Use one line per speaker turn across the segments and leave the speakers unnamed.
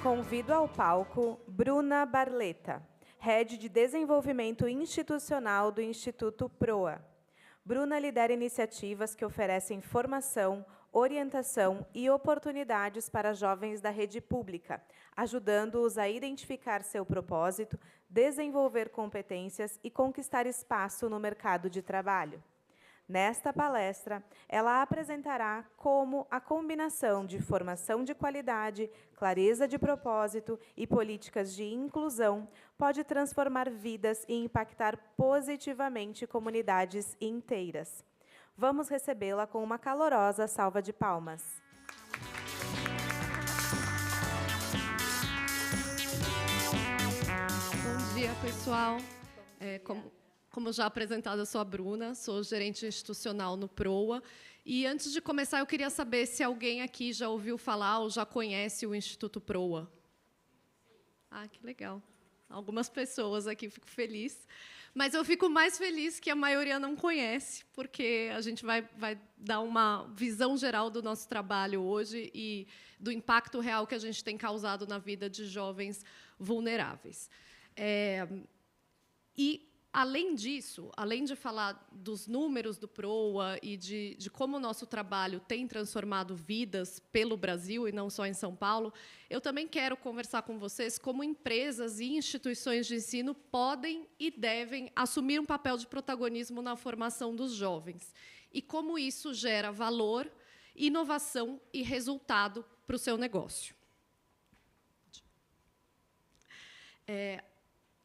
Convido ao palco Bruna Barleta, Head de Desenvolvimento Institucional do Instituto PROA. Bruna lidera iniciativas que oferecem formação, orientação e oportunidades para jovens da rede pública, ajudando-os a identificar seu propósito, desenvolver competências e conquistar espaço no mercado de trabalho. Nesta palestra, ela apresentará como a combinação de formação de qualidade, clareza de propósito e políticas de inclusão pode transformar vidas e impactar positivamente comunidades inteiras. Vamos recebê-la com uma calorosa salva de palmas.
Bom dia, pessoal. Como já apresentado, eu sou a Bruna, sou gerente institucional no PROA. E, antes de começar, eu queria saber se alguém aqui já ouviu falar ou já conhece o Instituto PROA. Ah, que legal. Algumas pessoas aqui, fico feliz. Mas eu fico mais feliz que a maioria não conhece, porque a gente vai dar uma visão geral do nosso trabalho hoje e do impacto real que a gente tem causado na vida de jovens vulneráveis. Além disso, além de falar dos números do PROA e de como o nosso trabalho tem transformado vidas pelo Brasil, e não só em São Paulo, eu também quero conversar com vocês como empresas e instituições de ensino podem e devem assumir um papel de protagonismo na formação dos jovens, e como isso gera valor, inovação e resultado para o seu negócio.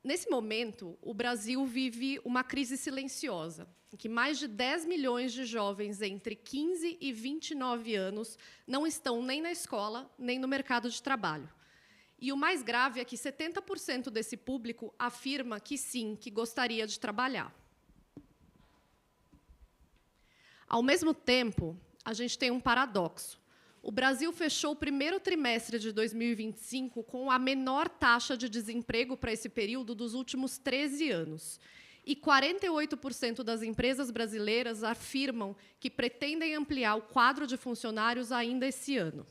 Nesse momento, o Brasil vive uma crise silenciosa, em que mais de 10 milhões de jovens entre 15 e 29 anos não estão nem na escola, nem no mercado de trabalho. E o mais grave é que 70% desse público afirma que sim, que gostaria de trabalhar. Ao mesmo tempo, a gente tem um paradoxo. O Brasil fechou o primeiro trimestre de 2025 com a menor taxa de desemprego para esse período dos últimos 13 anos. E 48% das empresas brasileiras afirmam que pretendem ampliar o quadro de funcionários ainda esse ano.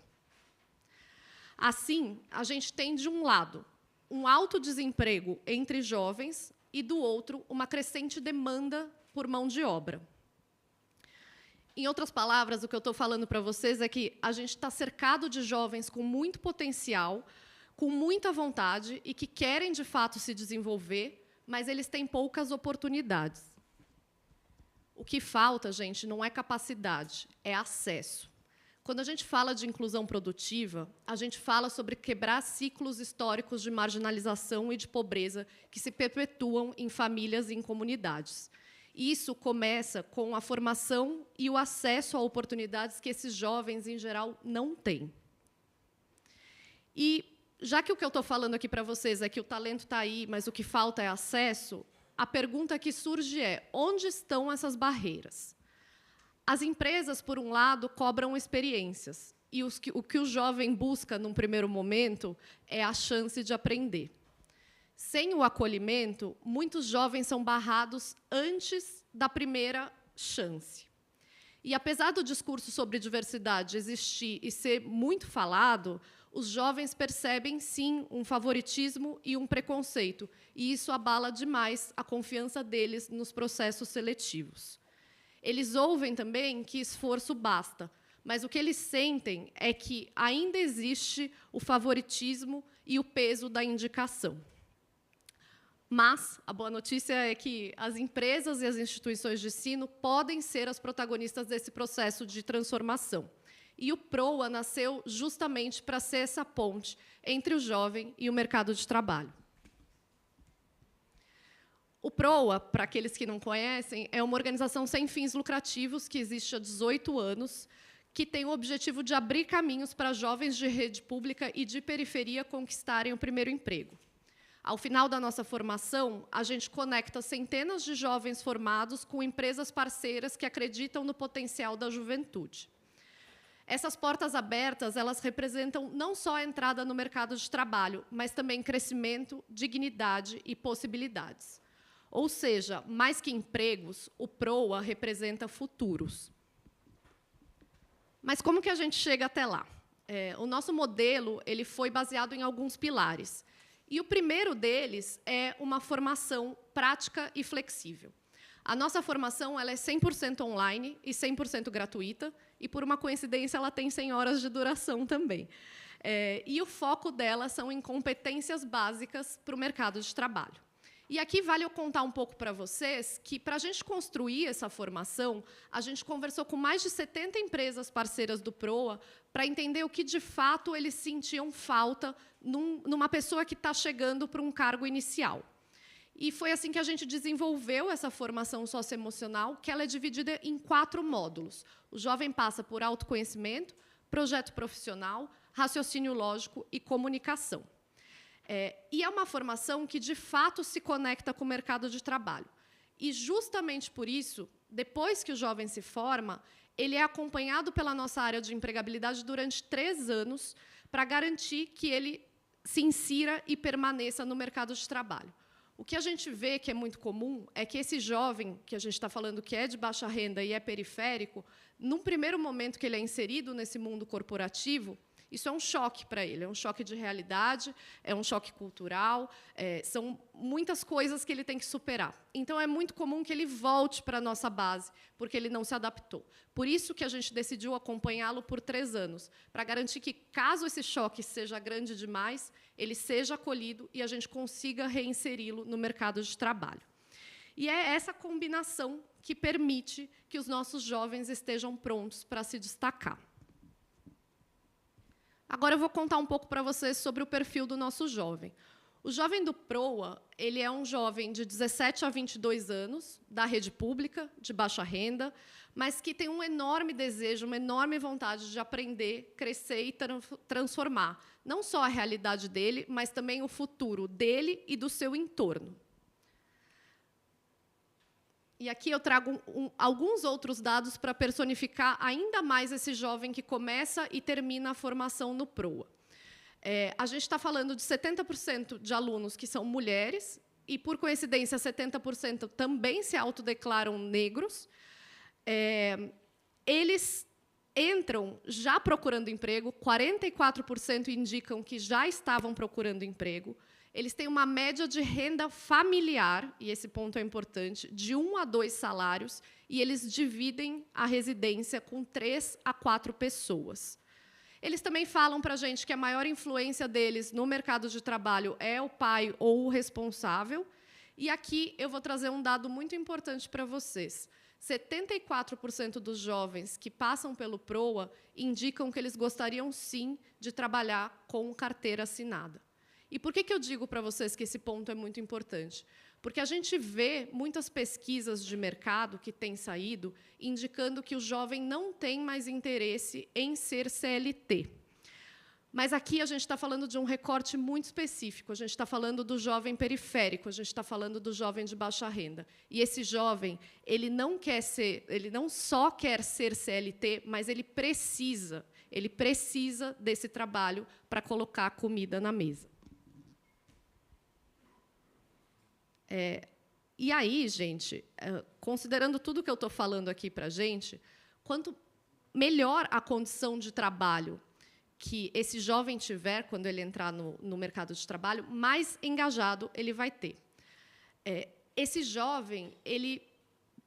Assim, a gente tem, de um lado, um alto desemprego entre jovens e, do outro, uma crescente demanda por mão de obra. Em outras palavras, o que eu estou falando para vocês é que a gente está cercado de jovens com muito potencial, com muita vontade e que querem, de fato, se desenvolver, mas eles têm poucas oportunidades. O que falta, gente, não é capacidade, é acesso. Quando a gente fala de inclusão produtiva, a gente fala sobre quebrar ciclos históricos de marginalização e de pobreza que se perpetuam em famílias e em comunidades. Isso começa com a formação e o acesso a oportunidades que esses jovens, em geral, não têm. E, já que o que eu estou falando aqui para vocês é que o talento está aí, mas o que falta é acesso, a pergunta que surge é: onde estão essas barreiras? As empresas, por um lado, cobram experiências, e o que o jovem busca, num primeiro momento, é a chance de aprender. Sem o acolhimento, muitos jovens são barrados antes da primeira chance. E, apesar do discurso sobre diversidade existir e ser muito falado, os jovens percebem, sim, um favoritismo e um preconceito, e isso abala demais a confiança deles nos processos seletivos. Eles ouvem também que esforço basta, mas o que eles sentem é que ainda existe o favoritismo e o peso da indicação. Mas a boa notícia é que as empresas e as instituições de ensino podem ser as protagonistas desse processo de transformação. E o PROA nasceu justamente para ser essa ponte entre o jovem e o mercado de trabalho. O PROA, para aqueles que não conhecem, é uma organização sem fins lucrativos que existe há 18 anos, que tem o objetivo de abrir caminhos para jovens de rede pública e de periferia conquistarem o primeiro emprego. Ao final da nossa formação, a gente conecta centenas de jovens formados com empresas parceiras que acreditam no potencial da juventude. Essas portas abertas, elas representam não só a entrada no mercado de trabalho, mas também crescimento, dignidade e possibilidades. Ou seja, mais que empregos, o PROA representa futuros. Mas como que a gente chega até lá? O nosso modelo ele foi baseado em alguns pilares. E o primeiro deles é uma formação prática e flexível. A nossa formação ela é 100% online e 100% gratuita, e, por uma coincidência, ela tem 100 horas de duração também. E o foco dela são em competências básicas para o mercado de trabalho. E aqui vale eu contar um pouco para vocês que, para a gente construir essa formação, a gente conversou com mais de 70 empresas parceiras do PROA para entender o que, de fato, eles sentiam falta numa pessoa que está chegando para um cargo inicial. E foi assim que a gente desenvolveu essa formação socioemocional, que ela é dividida em 4 módulos. O jovem passa por autoconhecimento, projeto profissional, raciocínio lógico e comunicação. E é uma formação que, de fato, se conecta com o mercado de trabalho. E, justamente por isso, depois que o jovem se forma, ele é acompanhado pela nossa área de empregabilidade durante 3 anos para garantir que ele se insira e permaneça no mercado de trabalho. O que a gente vê que é muito comum é que esse jovem, que a gente está falando que é de baixa renda e é periférico, num primeiro momento que ele é inserido nesse mundo corporativo, isso é um choque para ele, é um choque de realidade, é um choque cultural, são muitas coisas que ele tem que superar. Então, é muito comum que ele volte para a nossa base, porque ele não se adaptou. Por isso que a gente decidiu acompanhá-lo por 3 anos, para garantir que, caso esse choque seja grande demais, ele seja acolhido e a gente consiga reinseri-lo no mercado de trabalho. E é essa combinação que permite que os nossos jovens estejam prontos para se destacar. Agora eu vou contar um pouco para vocês sobre o perfil do nosso jovem. O jovem do PROA, ele é um jovem de 17 a 22 anos, da rede pública, de baixa renda, mas que tem um enorme desejo, uma enorme vontade de aprender, crescer e transformar, não só a realidade dele, mas também o futuro dele e do seu entorno. E aqui eu trago alguns outros dados para personificar ainda mais esse jovem que começa e termina a formação no PROA. A gente está falando de 70% de alunos que são mulheres, e, por coincidência, 70% também se autodeclaram negros. Eles entram já procurando emprego, 44% indicam que já estavam procurando emprego. Eles têm uma média de renda familiar, e esse ponto é importante, de 1 a 2 salários, e eles dividem a residência com 3 a 4 pessoas. Eles também falam para a gente que a maior influência deles no mercado de trabalho é o pai ou o responsável. E aqui eu vou trazer um dado muito importante para vocês. 74% dos jovens que passam pelo PROA indicam que eles gostariam, sim, de trabalhar com carteira assinada. E por que eu digo para vocês que esse ponto é muito importante? Porque a gente vê muitas pesquisas de mercado que têm saído indicando que o jovem não tem mais interesse em ser CLT. Mas aqui a gente está falando de um recorte muito específico. A gente está falando do jovem periférico, a gente está falando do jovem de baixa renda. E esse jovem, ele não só quer ser CLT, mas ele precisa desse trabalho para colocar comida na mesa. E aí, gente, considerando tudo que eu estou falando aqui para a gente, quanto melhor a condição de trabalho que esse jovem tiver quando ele entrar no mercado de trabalho, mais engajado ele vai ter. Esse jovem, ele,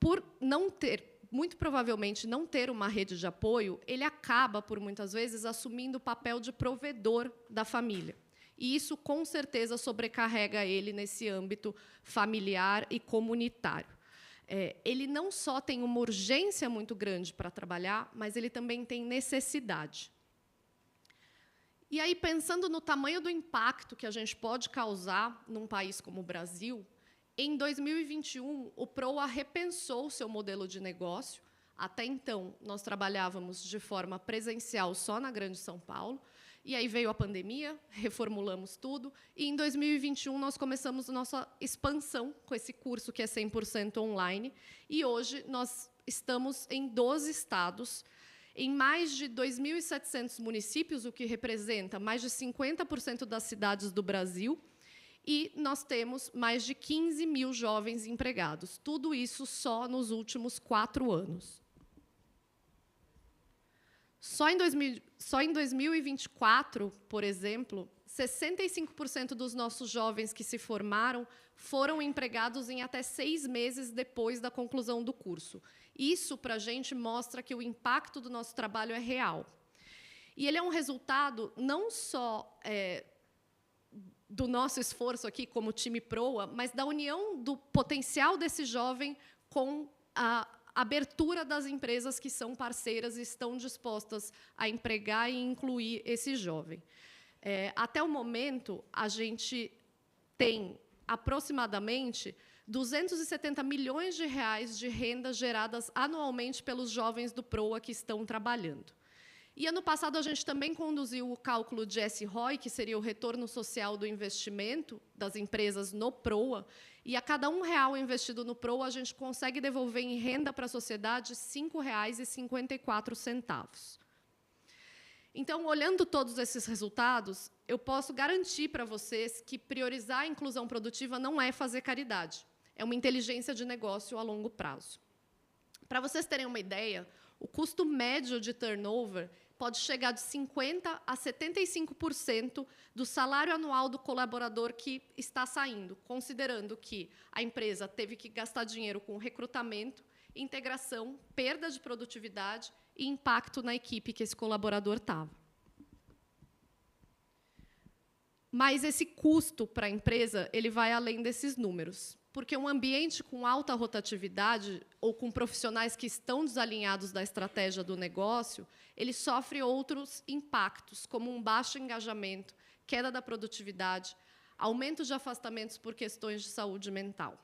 por não ter, muito provavelmente não ter uma rede de apoio, ele acaba, por muitas vezes, assumindo o papel de provedor da família. E isso, com certeza, sobrecarrega ele nesse âmbito familiar e comunitário. Ele não só tem uma urgência muito grande para trabalhar, mas ele também tem necessidade. E aí, pensando no tamanho do impacto que a gente pode causar num país como o Brasil, em 2021, o PROA repensou o seu modelo de negócio. Até então, nós trabalhávamos de forma presencial só na Grande São Paulo. E aí veio a pandemia, reformulamos tudo, e em 2021 nós começamos a nossa expansão com esse curso que é 100% online, e hoje nós estamos em 12 estados, em mais de 2.700 municípios, o que representa mais de 50% das cidades do Brasil, e nós temos mais de 15 mil jovens empregados. Tudo isso só nos últimos 4 anos. Só em 2024, por exemplo, 65% dos nossos jovens que se formaram foram empregados em até 6 meses depois da conclusão do curso. Isso, para a gente, mostra que o impacto do nosso trabalho é real. E ele é um resultado não só do nosso esforço aqui como time Proa, mas da união do potencial desse jovem com a abertura das empresas que são parceiras e estão dispostas a empregar e incluir esse jovem. Até o momento, a gente tem aproximadamente 270 milhões de reais de renda geradas anualmente pelos jovens do Proa que estão trabalhando. E, ano passado, a gente também conduziu o cálculo de SROI, que seria o retorno social do investimento das empresas no Proa, e a cada R$1 investido no Proa, a gente consegue devolver em renda para a sociedade R$ 5,54. Então, olhando todos esses resultados, eu posso garantir para vocês que priorizar a inclusão produtiva não é fazer caridade, é uma inteligência de negócio a longo prazo. Para vocês terem uma ideia, o custo médio de turnover pode chegar de 50% a 75% do salário anual do colaborador que está saindo, considerando que a empresa teve que gastar dinheiro com recrutamento, integração, perda de produtividade e impacto na equipe que esse colaborador estava. Mas esse custo para a empresa ele vai além desses números, porque um ambiente com alta rotatividade ou com profissionais que estão desalinhados da estratégia do negócio, ele sofre outros impactos, como um baixo engajamento, queda da produtividade, aumento de afastamentos por questões de saúde mental.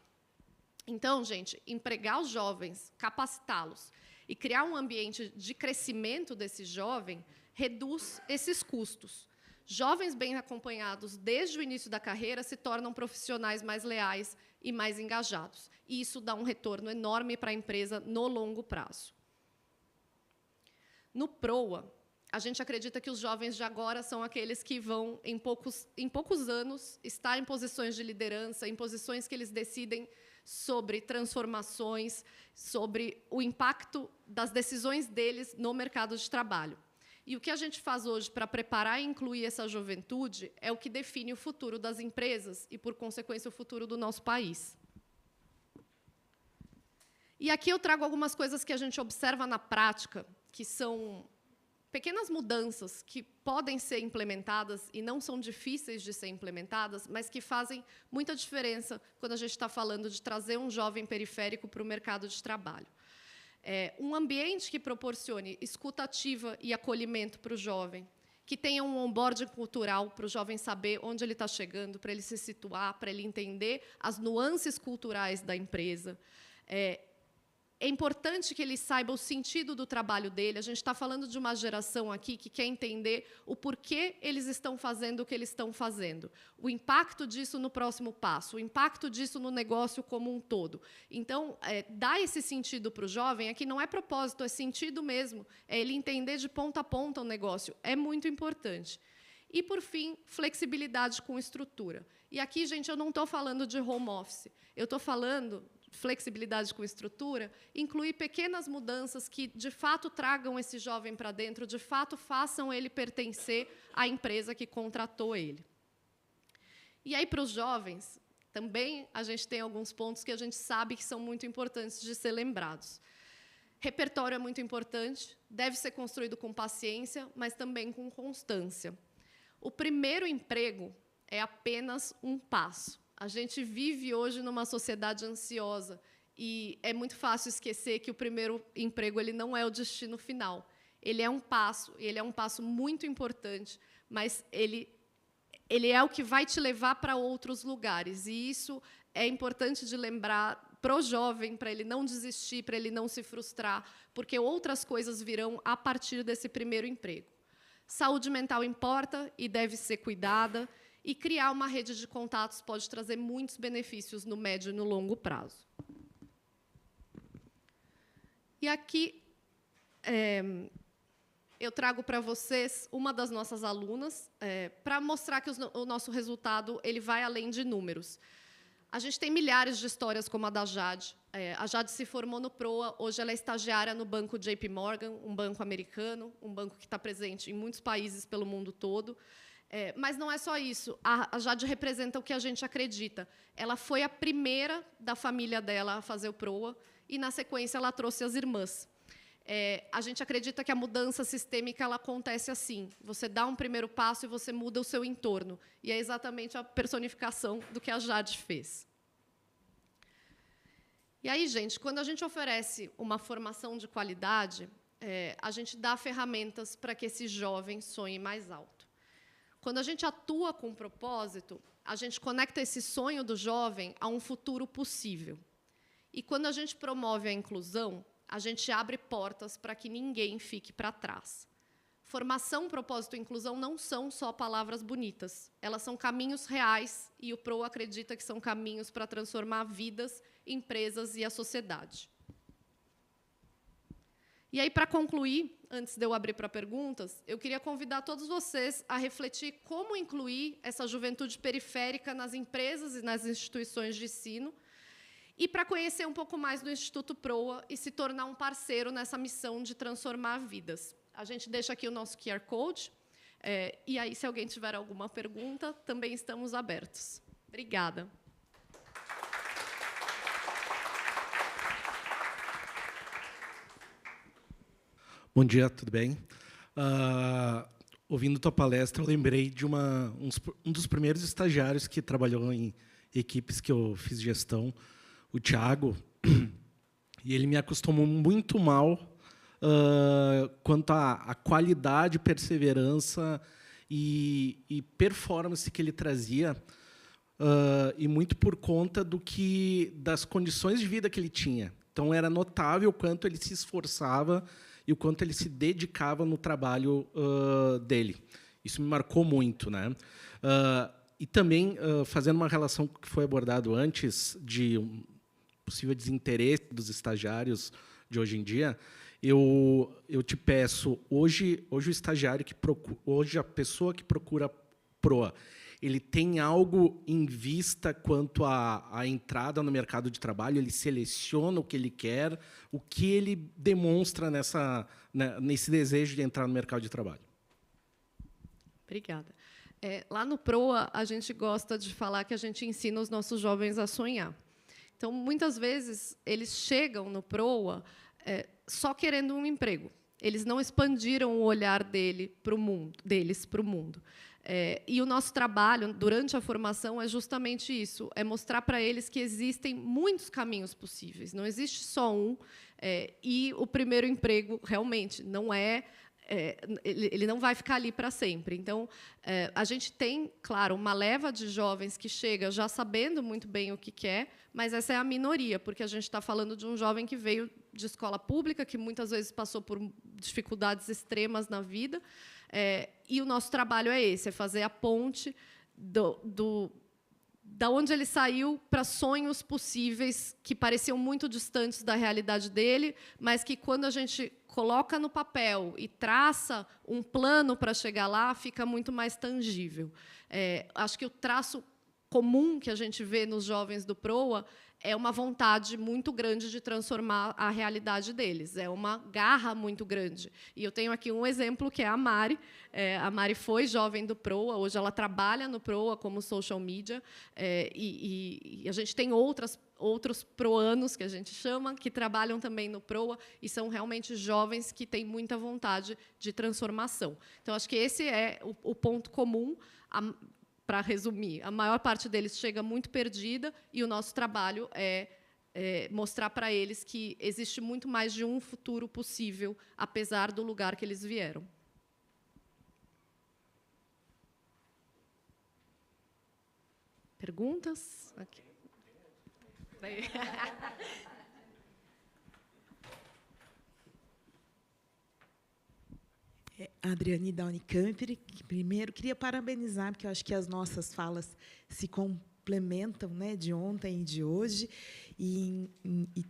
Então, gente, empregar os jovens, capacitá-los e criar um ambiente de crescimento desse jovem reduz esses custos. Jovens bem acompanhados desde o início da carreira se tornam profissionais mais leais e mais engajados. E isso dá um retorno enorme para a empresa no longo prazo. No Proa, a gente acredita que os jovens de agora são aqueles que vão, em poucos anos, estar em posições de liderança, em posições que eles decidem sobre transformações, sobre o impacto das decisões deles no mercado de trabalho. E o que a gente faz hoje para preparar e incluir essa juventude é o que define o futuro das empresas e, por consequência, o futuro do nosso país. E aqui eu trago algumas coisas que a gente observa na prática, que são pequenas mudanças que podem ser implementadas e não são difíceis de ser implementadas, mas que fazem muita diferença quando a gente está falando de trazer um jovem periférico para o mercado de trabalho. Um ambiente que proporcione escuta ativa e acolhimento para o jovem, que tenha um onboarding cultural para o jovem saber onde ele está chegando, para ele se situar, para ele entender as nuances culturais da empresa. É importante que ele saiba o sentido do trabalho dele. A gente está falando de uma geração aqui que quer entender o porquê eles estão fazendo o que eles estão fazendo, o impacto disso no próximo passo, o impacto disso no negócio como um todo. Então, dar esse sentido para o jovem aqui não é propósito, é sentido mesmo, é ele entender de ponta a ponta o negócio. É muito importante. E, por fim, flexibilidade com estrutura. E aqui, gente, eu não estou falando de home office, eu estou falando flexibilidade com estrutura, incluir pequenas mudanças que, de fato, tragam esse jovem para dentro, de fato, façam ele pertencer à empresa que contratou ele. E aí, para os jovens, também a gente tem alguns pontos que a gente sabe que são muito importantes de ser lembrados. Repertório é muito importante, deve ser construído com paciência, mas também com constância. O primeiro emprego é apenas um passo. A gente vive hoje numa sociedade ansiosa e é muito fácil esquecer que o primeiro emprego ele não é o destino final. Ele é um passo muito importante, mas ele é o que vai te levar para outros lugares. E isso é importante de lembrar para o jovem, para ele não desistir, para ele não se frustrar, porque outras coisas virão a partir desse primeiro emprego. Saúde mental importa e deve ser cuidada. E criar uma rede de contatos pode trazer muitos benefícios no médio e no longo prazo. E aqui eu trago para vocês uma das nossas alunas, para mostrar que o nosso resultado ele vai além de números. A gente tem milhares de histórias como a da Jade. A Jade se formou no PROA, hoje ela é estagiária no banco JP Morgan, um banco americano, um banco que está presente em muitos países pelo mundo todo. Mas não é só isso. A Jade representa o que a gente acredita. Ela foi a primeira da família dela a fazer o PROA, e, na sequência, ela trouxe as irmãs. A gente acredita que a mudança sistêmica ela acontece assim. Você dá um primeiro passo e você muda o seu entorno. E é exatamente a personificação do que a Jade fez. E aí, gente, quando a gente oferece uma formação de qualidade, a gente dá ferramentas para que esse jovem sonhe mais alto. Quando a gente atua com propósito, a gente conecta esse sonho do jovem a um futuro possível. E, quando a gente promove a inclusão, a gente abre portas para que ninguém fique para trás. Formação, propósito e inclusão não são só palavras bonitas. Elas são caminhos reais, e o PROA acredita que são caminhos para transformar vidas, empresas e a sociedade. E aí, para concluir, antes de eu abrir para perguntas, eu queria convidar todos vocês a refletir como incluir essa juventude periférica nas empresas e nas instituições de ensino, e para conhecer um pouco mais do Instituto PROA e se tornar um parceiro nessa missão de transformar vidas. A gente deixa aqui o nosso QR Code, e aí, se alguém tiver alguma pergunta, também estamos abertos. Obrigada.
Bom dia, tudo bem? Ouvindo tua palestra, eu lembrei de um dos primeiros estagiários que trabalhou em equipes que eu fiz gestão, o Thiago, e ele me acostumou muito mal quanto à qualidade, perseverança e performance que ele trazia, e muito por conta das condições de vida que ele tinha. Então, era notável o quanto ele se esforçava e o quanto ele se dedicava no trabalho dele. Isso me marcou muito, né? E também, fazendo uma relação com o que foi abordado antes, de um possível desinteresse dos estagiários de hoje em dia, eu te peço, hoje o estagiário hoje a pessoa que procura PROA, ele tem algo em vista quanto à entrada no mercado de trabalho? Ele seleciona o que ele quer? O que ele demonstra nesse desejo de entrar no mercado de trabalho?
Obrigada. Lá no PROA, a gente gosta de falar que a gente ensina os nossos jovens a sonhar. Então, muitas vezes, eles chegam no PROA só querendo um emprego. Eles não expandiram o olhar deles para o mundo. E o nosso trabalho, durante a formação, é justamente isso, é mostrar para eles que existem muitos caminhos possíveis, não existe só um, e o primeiro emprego, realmente, não ele não vai ficar ali para sempre. Então, a gente tem, claro, uma leva de jovens que chega já sabendo muito bem o que quer, mas essa é a minoria, porque a gente está falando de um jovem que veio de escola pública, que muitas vezes passou por dificuldades extremas na vida, e o nosso trabalho é esse, é fazer a ponte da onde ele saiu para sonhos possíveis que pareciam muito distantes da realidade dele, mas que, quando a gente coloca no papel e traça um plano para chegar lá, fica muito mais tangível. Acho que o traço comum que a gente vê nos jovens do PROA é uma vontade muito grande de transformar a realidade deles, é uma garra muito grande. E eu tenho aqui um exemplo, que é a Mari. A Mari foi jovem do PROA, hoje ela trabalha no PROA como social media, e a gente tem outros proanos, que a gente chama, que trabalham também no PROA, e são realmente jovens que têm muita vontade de transformação. Então, acho que esse é o ponto comum. Para resumir, a maior parte deles chega muito perdida, e o nosso trabalho é mostrar para eles que existe muito mais de um futuro possível, apesar do lugar que eles vieram. Perguntas? Aqui.
Adriane da Unicamp. Primeiro, queria parabenizar, porque eu acho que as nossas falas se complementam, né, de ontem e de hoje, e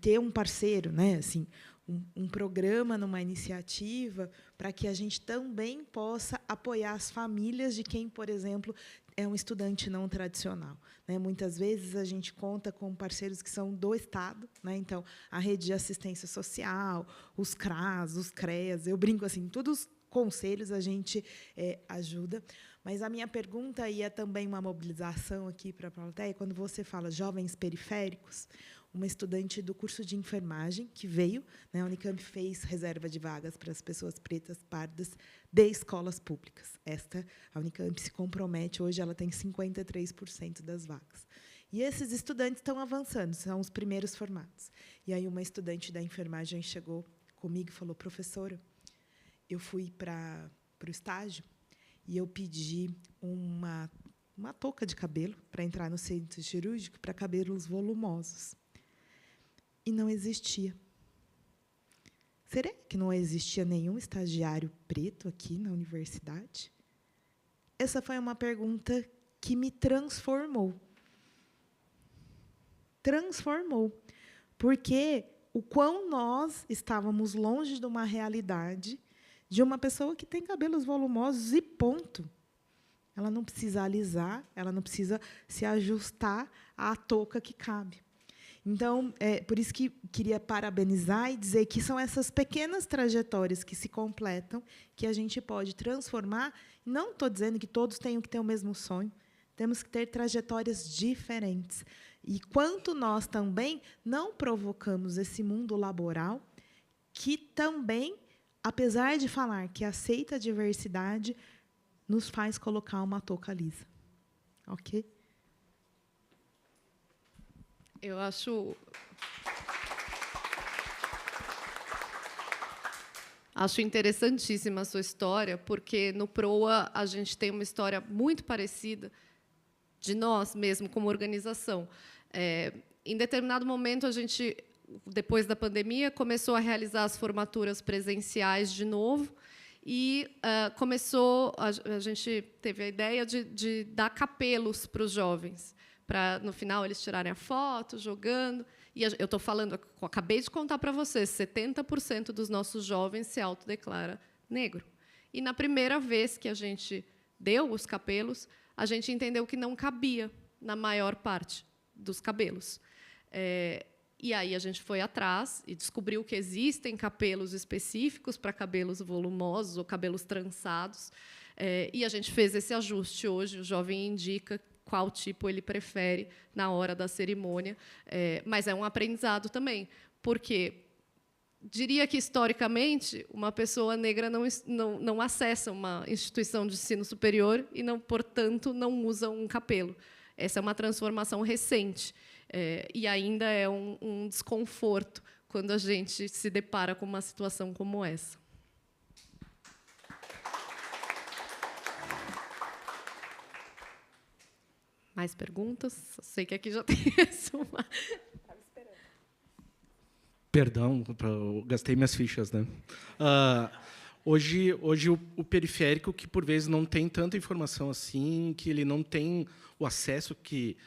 ter um parceiro, né, assim, um programa, numa iniciativa, para que a gente também possa apoiar as famílias de quem, por exemplo, é um estudante não tradicional. Né? Muitas vezes a gente conta com parceiros que são do Estado, né? Então, a rede de assistência social, os CRAS, os CREAS, eu brinco assim, todos os conselhos a gente ajuda. Mas a minha pergunta, e é também uma mobilização aqui para a plateia, quando você fala jovens periféricos, uma estudante do curso de enfermagem que veio, né, a Unicamp fez reserva de vagas para as pessoas pretas, pardas, de escolas públicas. A Unicamp se compromete, hoje ela tem 53% das vagas. E esses estudantes estão avançando, são os primeiros formados. E aí uma estudante da enfermagem chegou comigo e falou: professora, eu fui para o estágio e eu pedi uma touca de cabelo para entrar no centro cirúrgico para cabelos volumosos. E não existia. Será que não existia nenhum estagiário preto aqui na universidade? Essa foi uma pergunta que me transformou. Transformou. Porque o quão nós estávamos longe de uma realidade de uma pessoa que tem cabelos volumosos e ponto. Ela não precisa alisar, ela não precisa se ajustar à touca que cabe. Então, por isso que queria parabenizar e dizer que são essas pequenas trajetórias que se completam, que a gente pode transformar. Não estou dizendo que todos tenham que ter o mesmo sonho, temos que ter trajetórias diferentes. E quanto nós também não provocamos esse mundo laboral, que também, apesar de falar que aceita a diversidade, nos faz colocar uma touca lisa. Ok?
Eu acho interessantíssima a sua história, porque no PROA a gente tem uma história muito parecida de nós mesmo como organização. Em determinado momento, a gente, depois da pandemia, começou a realizar as formaturas presenciais de novo e a gente teve a ideia de dar capelos para os jovens, para, no final, eles tirarem a foto, jogando. E eu estou falando, acabei de contar para vocês, 70% dos nossos jovens se autodeclara negro. E, na primeira vez que a gente deu os capelos, a gente entendeu que não cabia na maior parte dos cabelos. E aí a gente foi atrás e descobriu que existem capelos específicos para cabelos volumosos ou cabelos trançados. E a gente fez esse ajuste hoje. O jovem indica qual tipo ele prefere na hora da cerimônia. Mas é um aprendizado também, porque diria que, historicamente, uma pessoa negra não acessa uma instituição de ensino superior e, portanto, não usa um capelo. Essa é uma transformação recente. E ainda é um desconforto quando a gente se depara com uma situação como essa. Mais perguntas? Sei que aqui já tem uma.
Perdão, eu gastei minhas fichas, né? Hoje o periférico, que por vezes não tem tanta informação assim, que ele não tem o acesso que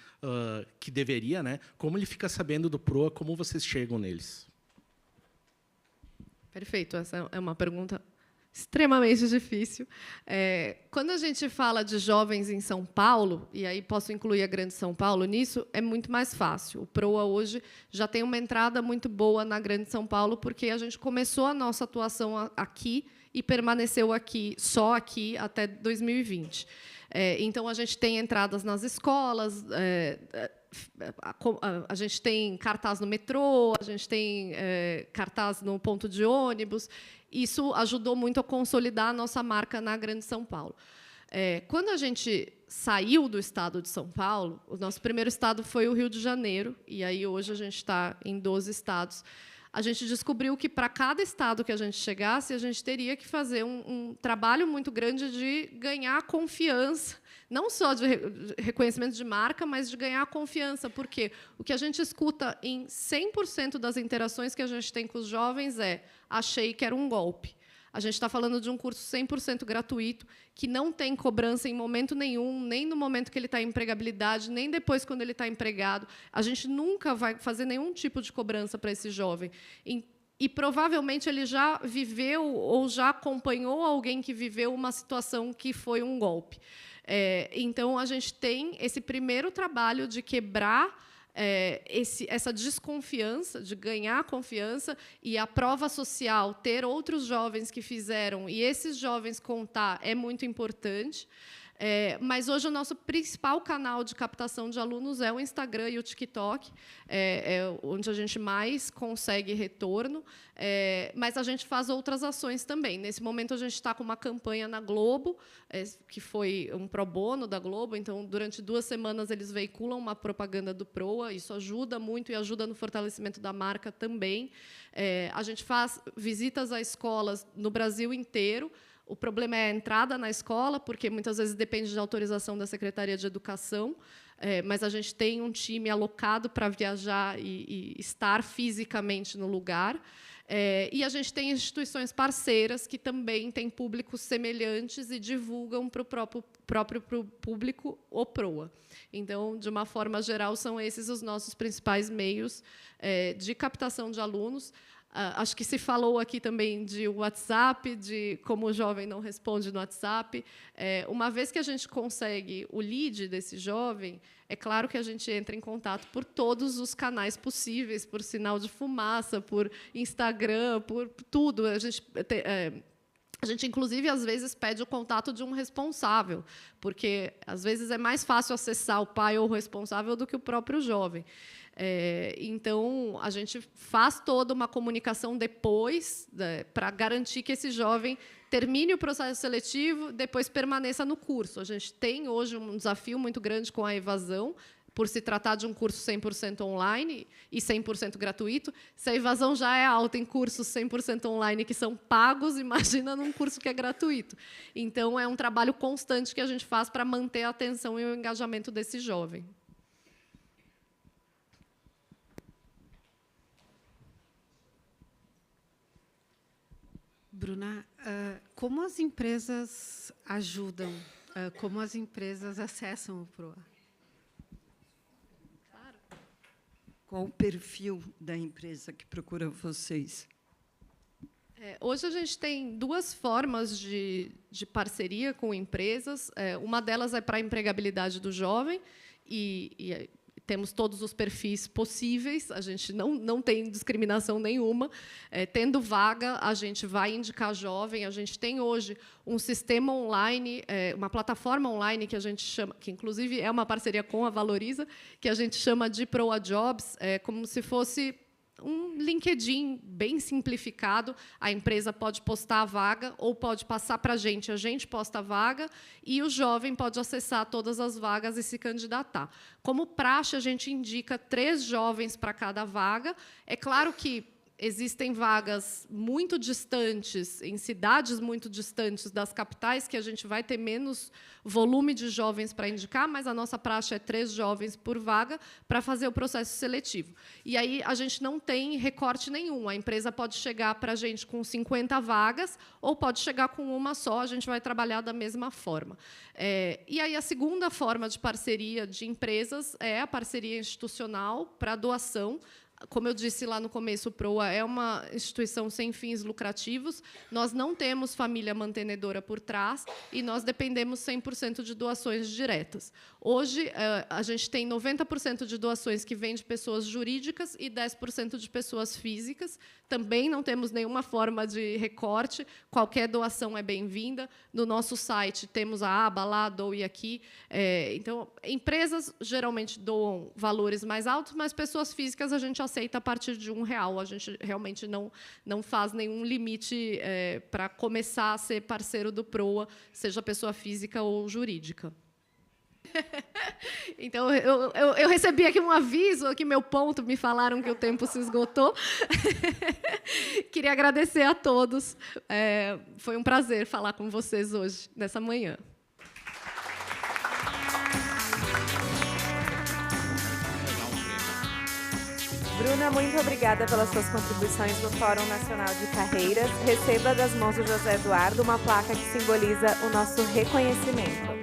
deveria, né? Como ele fica sabendo do PROA, como vocês chegam neles?
Perfeito, essa é uma pergunta extremamente difícil. Quando a gente fala de jovens em São Paulo, e aí posso incluir a Grande São Paulo nisso, é muito mais fácil. O PROA hoje já tem uma entrada muito boa na Grande São Paulo, porque a gente começou a nossa atuação aqui e permaneceu aqui, só aqui, até 2020. Então, a gente tem entradas nas escolas, a gente tem cartaz no metrô, a gente tem cartaz no ponto de ônibus. Isso ajudou muito a consolidar a nossa marca na Grande São Paulo. Quando a gente saiu do estado de São Paulo, o nosso primeiro estado foi o Rio de Janeiro, e aí hoje a gente está em 12 estados. A gente descobriu que, para cada estado que a gente chegasse, a gente teria que fazer um trabalho muito grande de ganhar confiança, não só de reconhecimento de marca, mas de ganhar confiança, porque o que a gente escuta em 100% das interações que a gente tem com os jovens é: achei que era um golpe. A gente está falando de um curso 100% gratuito, que não tem cobrança em momento nenhum, nem no momento que ele está em empregabilidade, nem depois, quando ele está empregado. A gente nunca vai fazer nenhum tipo de cobrança para esse jovem. e provavelmente ele já viveu ou já acompanhou alguém que viveu uma situação que foi um golpe. Então, a gente tem esse primeiro trabalho de quebrar essa desconfiança, de ganhar confiança, e a prova social, ter outros jovens que fizeram, e esses jovens contar, é muito importante. Mas hoje o nosso principal canal de captação de alunos é o Instagram e o TikTok, onde a gente mais consegue retorno, mas a gente faz outras ações também. Nesse momento, a gente está com uma campanha na Globo, que foi um pro bono da Globo, então, durante 2 semanas, eles veiculam uma propaganda do Proa, isso ajuda muito e ajuda no fortalecimento da marca também. A gente faz visitas a escolas no Brasil inteiro. O problema é a entrada na escola, porque muitas vezes depende de autorização da Secretaria de Educação, mas a gente tem um time alocado para viajar e estar fisicamente no lugar. E a gente tem instituições parceiras que também têm públicos semelhantes e divulgam para o próprio público o Proa. Então, de uma forma geral, são esses os nossos principais meios de captação de alunos. Acho que se falou aqui também de WhatsApp, de como o jovem não responde no WhatsApp. Uma vez que a gente consegue o lead desse jovem, é claro que a gente entra em contato por todos os canais possíveis, por sinal de fumaça, por Instagram, por tudo. A gente, inclusive, às vezes, pede o contato de um responsável, porque, às vezes, é mais fácil acessar o pai ou o responsável do que o próprio jovem. Então, a gente faz toda uma comunicação depois, para garantir que esse jovem termine o processo seletivo, depois permaneça no curso. A gente tem, hoje, um desafio muito grande com a evasão, por se tratar de um curso 100% online e 100% gratuito. Se a evasão já é alta em cursos 100% online que são pagos, imagina num curso que é gratuito. Então, é um trabalho constante que a gente faz para manter a atenção e o engajamento desse jovem.
Bruna, como as empresas ajudam, como as empresas acessam o Proa?
Claro.
Qual o perfil da empresa que procura vocês?
Hoje a gente tem 2 formas de parceria com empresas. Uma delas é para a empregabilidade do jovem, e temos todos os perfis possíveis, a gente não tem discriminação nenhuma. Tendo vaga, a gente vai indicar jovem. A gente tem hoje um sistema online, uma plataforma online que a gente chama, que inclusive é uma parceria com a Valoriza, que a gente chama de Proa Jobs, como se fosse um LinkedIn bem simplificado. A empresa pode postar a vaga ou pode passar para a gente posta a vaga e o jovem pode acessar todas as vagas e se candidatar. Como praxe, a gente indica 3 jovens para cada vaga. É claro que existem vagas muito distantes, em cidades muito distantes das capitais, que a gente vai ter menos volume de jovens para indicar, mas a nossa praxe é 3 jovens por vaga para fazer o processo seletivo. E aí a gente não tem recorte nenhum. A empresa pode chegar para a gente com 50 vagas ou pode chegar com uma só, a gente vai trabalhar da mesma forma. E aí a segunda forma de parceria de empresas é a parceria institucional para doação. Como eu disse lá no começo, o Proa é uma instituição sem fins lucrativos. Nós não temos família mantenedora por trás e nós dependemos 100% de doações diretas. Hoje, a gente tem 90% de doações que vêm de pessoas jurídicas e 10% de pessoas físicas. Também não temos nenhuma forma de recorte. Qualquer doação é bem-vinda. No nosso site, temos a aba lá, doe aqui. Então, empresas geralmente doam valores mais altos, mas pessoas físicas a gente aceita a partir de R$1. A gente realmente não faz nenhum limite para começar a ser parceiro do Proa, seja pessoa física ou jurídica. Então, eu recebi aqui um aviso, aqui meu ponto, me falaram que o tempo se esgotou. Queria agradecer a todos. Foi um prazer falar com vocês hoje, nessa manhã.
Bruna, muito obrigada pelas suas contribuições no Fórum Nacional de Carreiras. Receba das mãos do José Eduardo uma placa que simboliza o nosso reconhecimento.